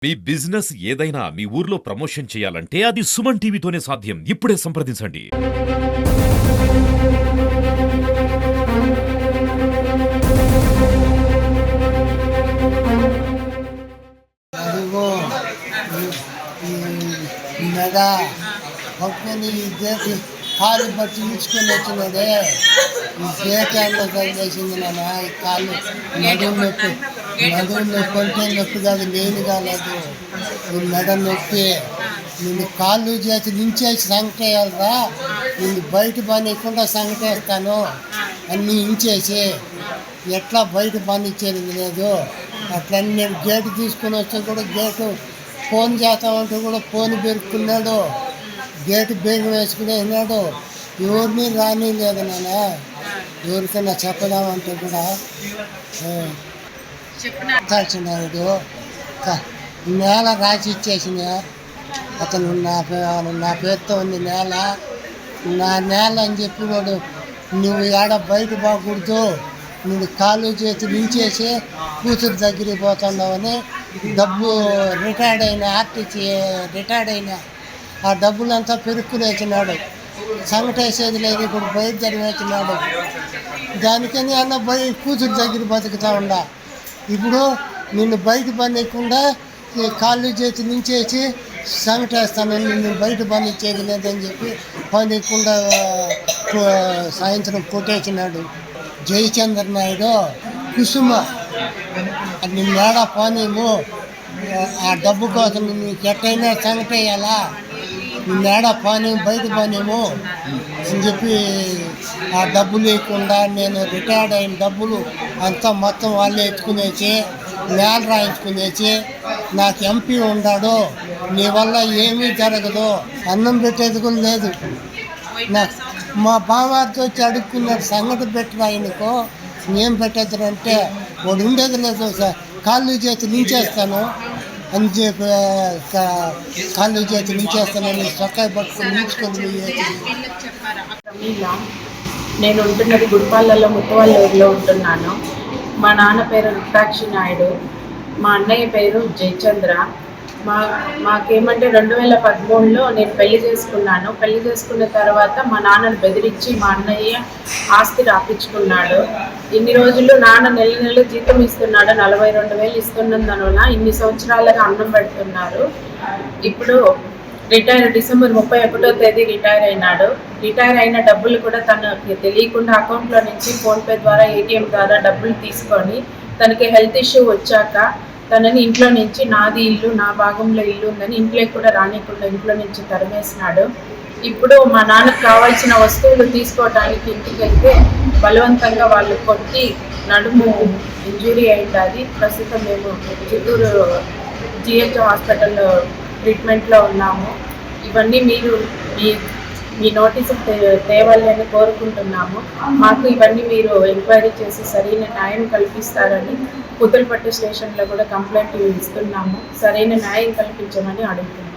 మీ business ఏదైనా మీ ఊర్లో promotion చేయాలంటే అది సుమన్ టీవీతోనే సాధ్యం. ఇప్పుడే సంప్రదించండి. అదిగో మెడ పక్కని గేట్ కాలు పట్టి ఇచ్చుకొని వచ్చినదే ఈ గేట్ అంతా కలిగేసింది నాన్న. ఈ కాళ్ళు నడుము నొప్పి కొంటే నొప్పి కాదు, లేని కాలేదు. ఈ మెడ నొప్పి. నిన్ను కాళ్ళు చేసి నించేసి సంకటేయాలరా. నిన్ను బయట పనికుండా సంకటేస్తాను అన్నీ ఇంచేసి. ఎట్లా బయట పనిచ్చేది లేదు. అట్లన్నీ నేను గేటు తీసుకుని వస్తే కూడా గేటు ఫోన్ చేస్తామంటే కూడా ఫోన్ పెరుక్కున్నాడు. గేటు బేగం వేసుకుని వెళ్ళాడు. ఎవరిని రాని లేదు నాన్న. ఎవరికైనా చెప్పదామంటే కూడా నాయుడు నేల రాసి ఇచ్చేసిన అతను నా పేరుతో ఉంది నేల. నా నేల అని చెప్పి వాడు నువ్వు ఏడ బయట బాగకూడదు, నువ్వు కాళ్ళు చేతి నించేసి కూతురు దగ్గరికి పోతున్నావని డబ్బు రిటైర్డ్ అయిన ఆర్టీసీ రిటైర్డ్ అయిన ఆ డబ్బులంతా పెరుక్కుని వేసినాడు. సంగటేసేది లేదు, ఇప్పుడు బయట జరివేసినాడు. దానికని అన్న కూతురు దగ్గర బతుకుతా ఉండా. ఇప్పుడు నిన్ను బయట పనికుండా కాళ్ళు చేతి నించేసి సంగటేస్తాను, నిన్ను బయట పనిచ్చేది లేదని చెప్పి పనికుండా సాయంత్రం కొట్టేసినాడు. జయచంద్ర నాయుడు కుసుమ నిన్నేడ పోనేమో, ఆ డబ్బు కోసం నీకు ఎట్టయినా సంగటేయాలా, నిన్నేడ పోనే బయట పోనేమో అని చెప్పి ఆ డబ్బు లేకుండా నేను రిటైర్డ్ అయిన డబ్బులు అంతా మొత్తం వాళ్ళే ఎత్తుకునేసి నేల రాయించుకునేసి నాకు ఎంపీ ఉన్నాడు, నీ వల్ల ఏమీ జరగదు, అన్నం పెట్టేది కూడా లేదు. నాకు మా బావారితో వచ్చి అడుక్కున్నాడు, సంగతి పెట్టిన ఆయనకు ఏం పెట్టేద్దరంటే వాడు ఉండేది లేదు సార్, కాళ్ళు చేతి నించేస్తాను అని చెప్పి కాళ్ళు చేతి నించేస్తానని సొక్కాయి పట్టుకొని నించుకొని. నేను ఉంటున్నది గుడిపాలలో ముత్తవల్లూరులో ఉంటున్నాను. మా నాన్న పేరు రుద్రాక్షి నాయుడు, మా అన్నయ్య పేరు జయచంద్ర. మాకేమంటే 2013లో నేను పెళ్లి చేసుకున్నాను. పెళ్లి చేసుకున్న తర్వాత మా నాన్నను బెదిరించి మా అన్నయ్య ఆస్తి రాపించుకున్నాడు. ఇన్ని రోజులు నాన్న నెల జీతం ఇస్తున్నాడు, 42,000 ఇస్తున్నందువల్ల ఇన్ని సంవత్సరాలుగా అన్నం పెడుతున్నారు. ఇప్పుడు డిసెంబర్ 31వ తేదీ రిటైర్ అయినాడు. రిటైర్ అయిన డబ్బులు కూడా తనకి తెలియకుండా అకౌంట్లో నుంచి ఫోన్పే ద్వారా ఏటీఎం ద్వారా డబ్బులు తీసుకొని తనకి హెల్త్ ఇష్యూ వచ్చాక తనని ఇంట్లో నుంచి నాది ఇల్లు, నా భాగంలో ఇల్లు ఉందని ఇంట్లోకి కూడా రానికుండా ఇంట్లో నుంచి తరిమేసినాడు. ఇప్పుడు మా నాన్నకు కావాల్సిన వస్తువులు తీసుకోవడానికి ఇంటికి వెళ్తే బలవంతంగా వాళ్ళు కొట్టి నడుము ఇంజురీ అయింది. ప్రస్తుతం మేము చిత్తూరు జిహెచ్ హాస్పిటల్లో ట్రీట్మెంట్లో ఉన్నాము. ఇవన్నీ మీరు మీ నోటీసు తేవాలని కోరుకుంటున్నాము. మాకు ఇవన్నీ మీరు ఎంక్వైరీ చేసి సరైన న్యాయం కల్పిస్తారని పుతులపట్టు స్టేషన్లో కూడా కంప్లైంట్ ఇస్తున్నాము. సరైన న్యాయం కల్పించమని అడుగుతున్నాము.